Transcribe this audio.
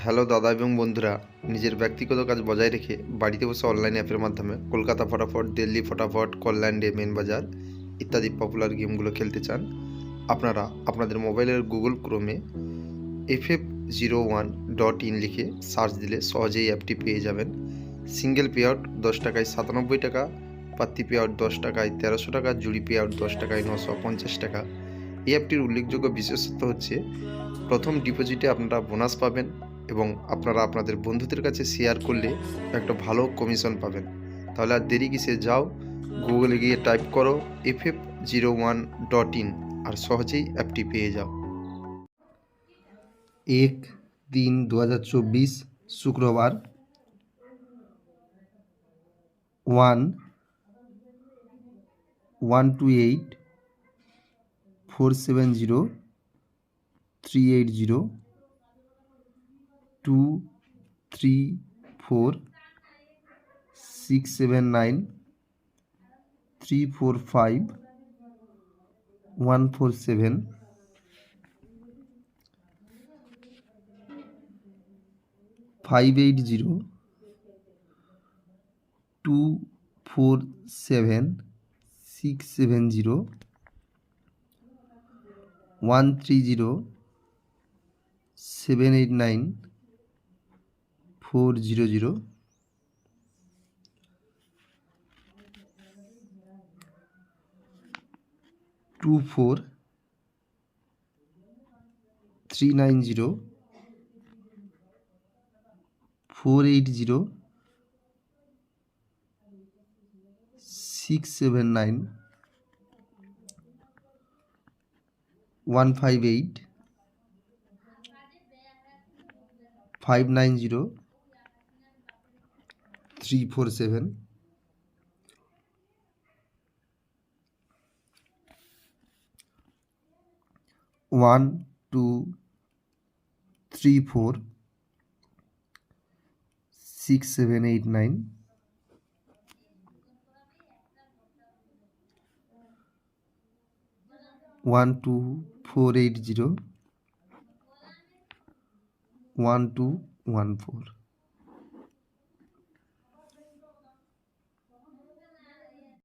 Hello দাদা এবং বন্ধুরা, নিজের ব্যক্তিগত কাজ বজায় রেখে বাড়িতে বসে অনলাইন অ্যাপের মাধ্যমে কলকাতা ফটাফট, দিল্লি ফটাফট, কল্যাণ ডে, মেন বাজার ইত্যাদি পপুলার গেমগুলো খেলতে চান। আপনারা আপনাদের মোবাইলের গুগল ক্রোমে ff01.in লিখে সার্চ দিলে সহজেই অ্যাপটি পেয়ে যাবেন। সিঙ্গেল পে আউট 10 টাকায় 97 টাকা, পাত্তি পে আউট 10 টাকায় 1300 টাকা, জুড়ি পে আউট 10 টাকায় 950 টাকা। এই অ্যাপটির উল্লেখযোগ্য বিশেষত্ব হচ্ছে প্রথম ডিপোজিটে আপনারা বোনাস পাবেন এবং আপনারা আপনাদের বন্ধুদের কাছে শেয়ার করলে একটা ভালো কমিশন পাবেন। তাহলে আর দেরি কিসে, যাও গুগলে গিয়ে টাইপ করো ff01.in আর সহজেই অ্যাপটি পেয়ে যাও। 1-3-2024 শুক্রবার 1-128-470-380 234-679-345-147 580-247-670 130-789-400 24390-480-679 158-590-347 1-2-3-4-6-7-8-9 1-2-480-1214